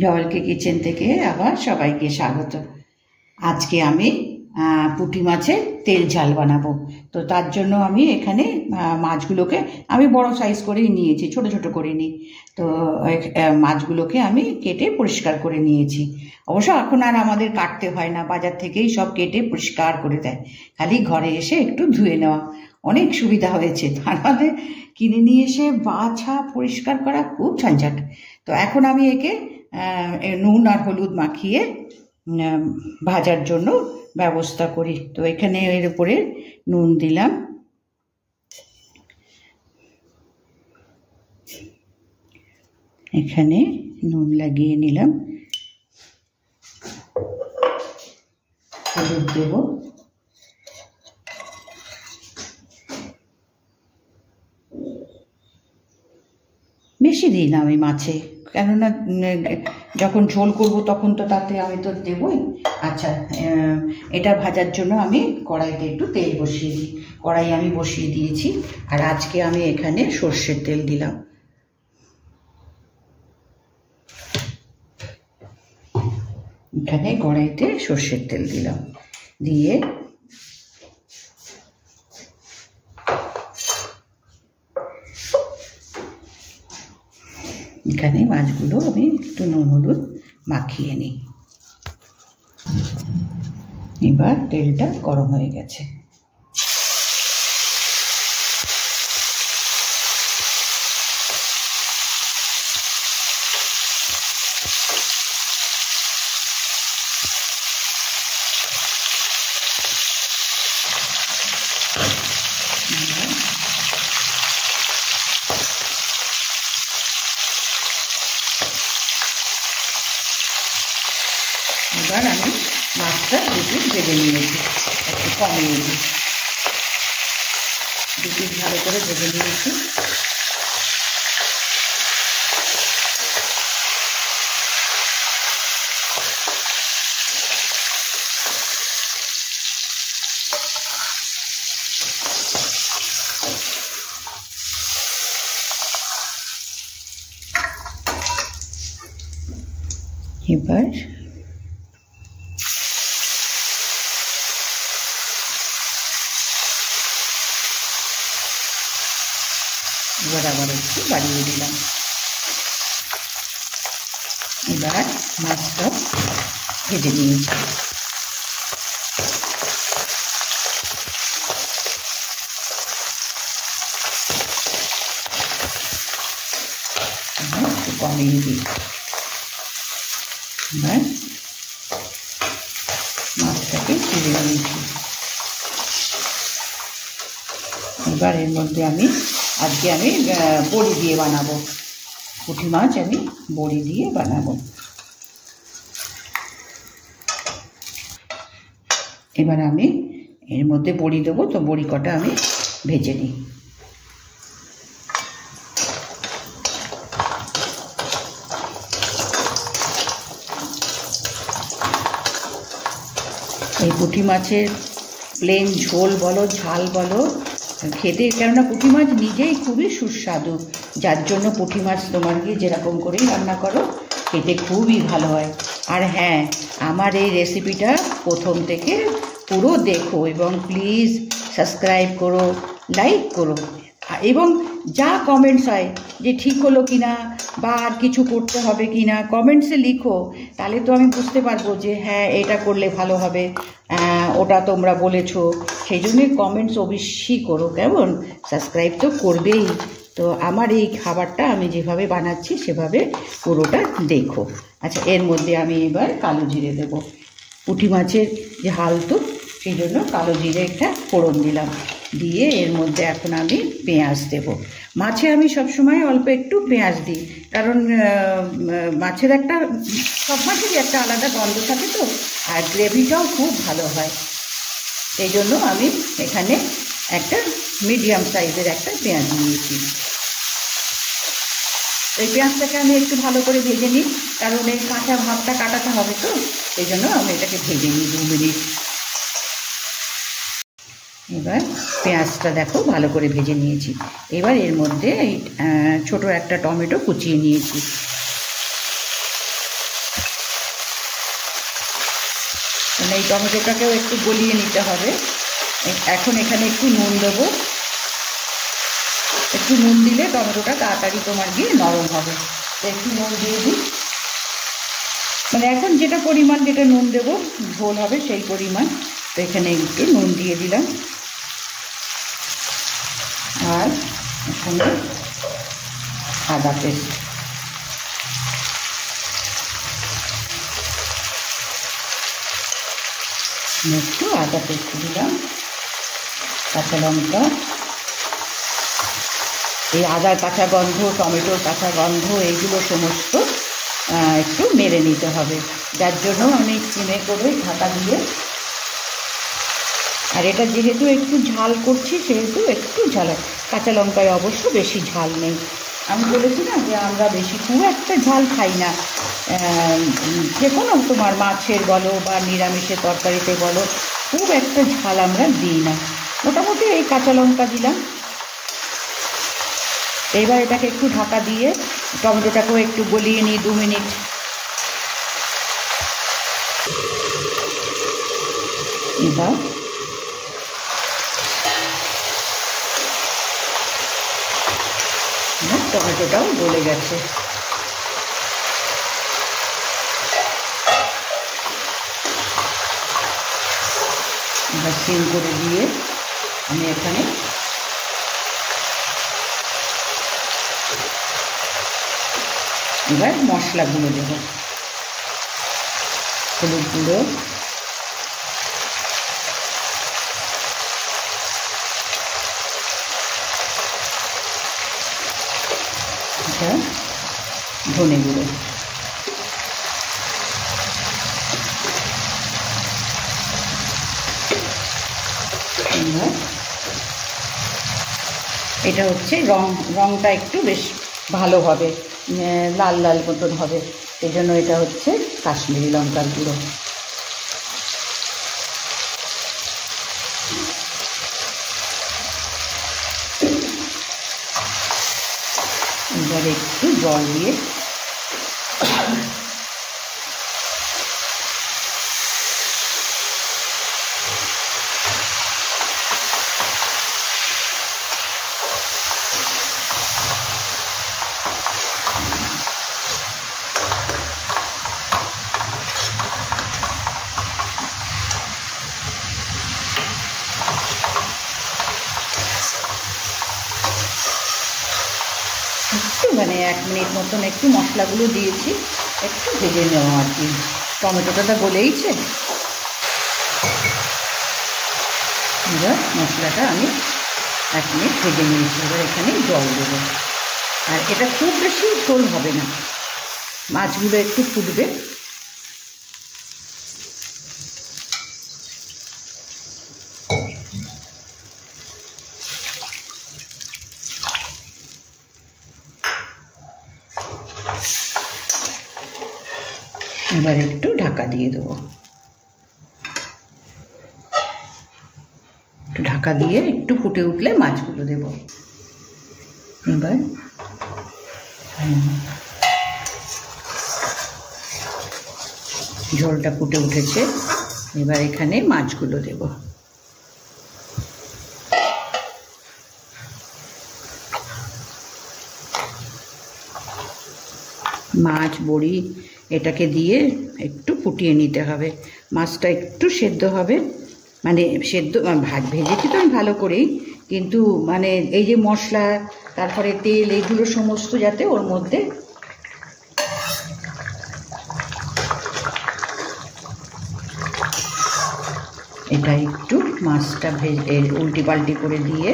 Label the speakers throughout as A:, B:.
A: জলকে কিচেন থেকে আবার সবাইকে স্বাগত। আজকে আমি পুঁটি মাছের তেল ঝাল বানাবো। তো তার জন্য আমি এখানে মাছগুলোকে আমি বড় সাইজ করেই নিয়েছি, ছোট ছোট করে নিই। তো মাছগুলোকে আমি কেটে পরিষ্কার করে নিয়েছি। অবশ্য এখন আর আমাদের কাটতে হয় না, বাজার থেকেই সব কেটে পরিষ্কার করে দেয়, খালি ঘরে এসে একটু ধুয়ে নেওয়া। অনেক সুবিধা হয়েছে, তার মধ্যে কিনে নিয়ে এসে বাছা পরিষ্কার করা খুব ঝঞ্ঝাট। তো এখন আমি একে নুন আর হলুদ মাখিয়ে ভাজার জন্য ব্যবস্থা করি। তো এখানে এর উপরে নুন দিলাম, এখানে নুন লাগিয়ে নিলাম, হলুদ দেব, বেশি দিই না আমি মাছে, কেননা যখন ঝোল করব তখন তো তাতে আমি তো দেবই। আচ্ছা, এটা ভাজার জন্য আমি কড়াইতে একটু তেল বসিয়ে দিই। কড়াই আমি বসিয়ে দিয়েছি, আর আজকে আমি এখানে সর্ষের তেল দিলাম। এখানে কড়াইতে সর্ষের তেল দিলাম, দিয়ে এখানে মাছগুলো আমি একটু নুন হলুদ মাখিয়ে নিই। এবার তেলটা গরম হয়ে গেছে, এবার আমি মাছটা দুটি ভেজে নিয়েছি, একটু কমিয়ে দিই। দুটি ভালো করে ভেজে নিয়েছি। এবার আবার একটু বাড়িয়ে দিলাম। এবার মাছটা ভেজে নিয়েছি। একটু কমিয়ে দিই। এবার মাছটাকে তুলে নিয়েছি। এবার এর মধ্যে আজকে আমি বড়ি দিয়ে বানাবো, পুঁটি মাছ আমি বড়ি দিয়ে বানাবো। এবার আমি এর মধ্যে বড়ি দেবো, তো বড়ি কটা আমি ভেজে নিই। এই পুঁটি মাছের প্লেন ঝোল বলো ঝাল বলো খেতে, কেননা পুঁটি মাছ নিজেই খুবই সুস্বাদু, যার জন্য পুঁটি মাছ তোমাকে যেরকম করেই রান্না করো খেতে খুবই ভালো হয়। আর হ্যাঁ, আমার এই রেসিপিটা প্রথম থেকে পুরো দেখো এবং প্লিজ সাবস্ক্রাইব করো, লাইক করো, এবং যা কমেন্টস হয় যে ঠিক হলো কি না বা আর কিছু করতে হবে কি না কমেন্টসে লিখো, তাহলে তো আমি বুঝতে পারবো যে হ্যাঁ এটা করলে ভালো হবে, ওটা তোমরা বলেছো। সেই জন্যই কমেন্টস অবশ্যই করো, কেমন? সাবস্ক্রাইব তো করবেই। তো আমার এই খাবারটা আমি যেভাবে বানাচ্ছি সেভাবে পুরোটা দেখো। আচ্ছা, এর মধ্যে আমি এবার কালো জিরে দেবো। পুঁটি মাছের যে হাল তো সেই জন্য কালো জিরে একটা ফোড়ন দিলাম, দিয়ে এর মধ্যে এখন আমি পেঁয়াজ দেব। মাছে আমি সবসময় অল্প একটু পেঁয়াজ দিই, কারণ মাছের সব মাছেরই একটা আলাদা গন্ধ থাকে তো, আর গ্রেভিটাও খুব ভালো হয়। এই জন্য আমি এখানে একটা মিডিয়াম সাইজের একটা পেঁয়াজ নিয়েছি। এই পেঁয়াজটাকে আমি একটু ভালো করে ভেজে নিই, কারণ এই কাঁচা ভাবটা কাটাতে হবে তো, এই জন্য আমি এটাকে ভেজে নিই 2 মিনিট। এবার পেঁয়াজটা দেখো ভালো করে ভেজে নিয়েছি। এবার এর মধ্যে ছোট একটা টমেটো কুচিয়ে নিয়েছি, মানে এই টমেটোটাকেও একটু গলিয়ে নিতে হবে। এখন এখানে একটু নুন দেবো, একটু নুন দিলে টমেটোটা তাড়াতাড়ি তোমার গিয়ে নরম হবে। তো একটু নুন দিয়ে দিই, মানে এখন যেটা পরিমাণ যেটা নুন দেবো ঝোল হবে সেই পরিমাণ। তো এখানে একটু নুন দিয়ে দিলাম, আর এখানে আদা পেস্ট, একটু আদা পেস্ট দিলাম, কাঁচা লঙ্কা। এই আদার কাঁচা গন্ধ, টমেটোর কাঁচা গন্ধ, এইগুলো সমস্ত একটু মেরে নিতে হবে, যার জন্য আমি সিমে করে ঢাকা দিয়ে। আর এটা যেহেতু একটু ঝাল করছি সেহেতু একটু ঝাল, কাঁচা লঙ্কায় অবশ্য বেশি ঝাল নেই। আমি বলেছি না যে আমরা বেশি খুব একটা ঝাল খাই না, যে কোনো তোমার মাছের বলো বা নিরামিষের তরকারিতে বলো খুব একটা ঝাল আমরা দিই না, মোটামুটি এই কাঁচা লঙ্কা দিলাম। এবার এটাকে একটু ঢাকা দিয়ে টমেটোটাকেও একটু গলিয়ে নিই 2 মিনিট। এবার টমেটোটাও গলে গেছে। এবার সিম করে দিয়ে আমি এখানে এবার মশলাগুলো দেব। হলুদ গুঁড়ো, ধনে গুঁড়ো, এটা হচ্ছে রংটা একটু বেশ ভালো হবে, লাল লাল মতন হবে, এই জন্য এটা হচ্ছে কাশ্মীরি লঙ্কার গুঁড়ো। এবার একটু জল দিয়ে একটু মানে 1 মিনিট মতন একটু মশলাগুলো দিয়েছি, একটু ভেজে নেওয়া আর কি। টমেটোটা গলেইছে, এবার মশলাটা আমি 1 মিনিট ভেজে নিয়েছি। এবার এখানে জল দেবো, আর এটা খুব বেশি ঝোল হবে না, মাছগুলো একটু ফুটবে। এবার একটু ঢাকা দিয়ে দেবো, একটু ঢাকা দিয়ে একটু ফুটে উঠলে মাছগুলো দেব। এবার ঝোলটা ফুটে উঠেছে, এবার এখানে মাছগুলো দেব। মাছ বড়ি এটাকে দিয়ে একটু ফুটিয়ে নিতে হবে, মাছটা একটু সেদ্ধ হবে, মানে সেদ্ধ ভেজেছি তো আমি ভালো করেই, কিন্তু মানে এই যে মশলা তারপরে তেল এইগুলো সমস্ত যাতে ওর মধ্যে এটা একটু মাছটা উল্টি পাল্টি করে দিয়ে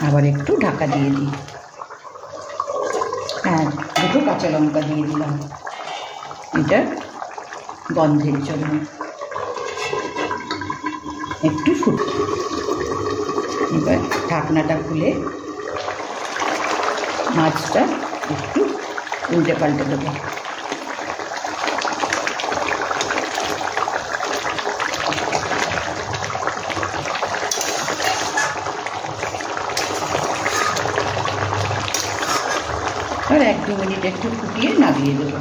A: আবার একটু ঢাকা দিয়ে দিই। হ্যাঁ, 2 কাঁচা লঙ্কা দিয়ে দিলাম এটা গন্ধের জন্য। একটু এবার ঢাকনাটা খুলে মাছটা একটু উল্টে পাল্টে দেবো। আর 1-2 মিনিট একটু ফুটিয়ে নামিয়ে দেবো।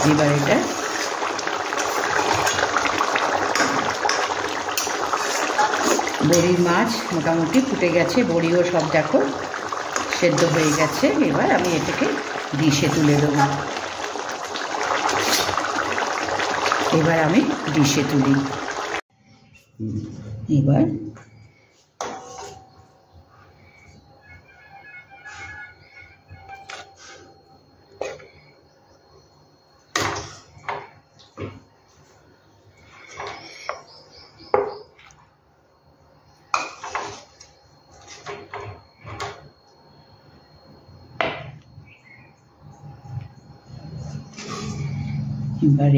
A: এবার এটা বড়ির মাছ মোটামুটি ফুটে গেছে, বড়িও সব দেখো সেদ্ধ হয়ে গেছে। এবার আমি এটাকে ডিশে তুলে দেবো। এবার আমি ডিশে তুলি। এবার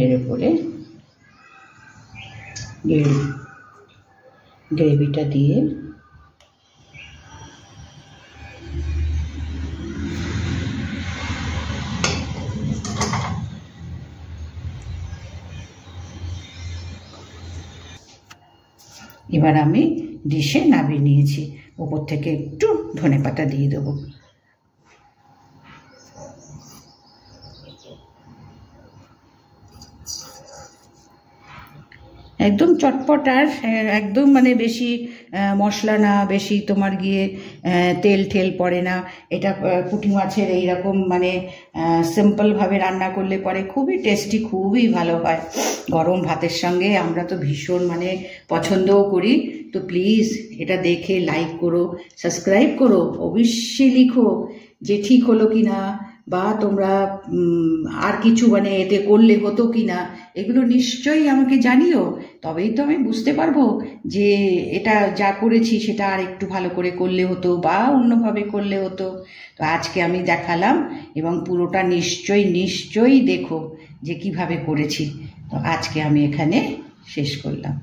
A: এর উপরে গ্রেভিটা দিয়ে এবার আমি ডিশে নামিয়ে নিয়েছি। উপর থেকে একটু ধনেপাতা দিয়ে দেবো। একদম চটপট, আর একদম মানে বেশি মশলা না, বেশি তোমার গিয়ে তেল ঠেল পড়ে না। এটা পুঁটি মাছের এইরকম মানে সিম্পলভাবে রান্না করলে পরে খুবই টেস্টি, খুবই ভালো হয় গরম ভাতের সঙ্গে। আমরা তো ভীষণ মানে পছন্দও করি। তো প্লিজ এটা দেখে লাইক করো, সাবস্ক্রাইব করো, অবশ্যই লিখো যে ঠিক হলো কি না, বা তোমরা আর কিছু মানে এতে করলে হতো কি না, এগুলো নিশ্চয়ই আমাকে জানিও। তবেই তো আমি বুঝতে পারবো যে এটা যা করেছি সেটা আর একটু ভালো করে করলে হতো বা অন্যভাবে করলে হতো। তো আজকে আমি দেখালাম, এবং পুরোটা নিশ্চয়ই দেখো যে কিভাবে করেছি। তো আজকে আমি এখানে শেষ করলাম।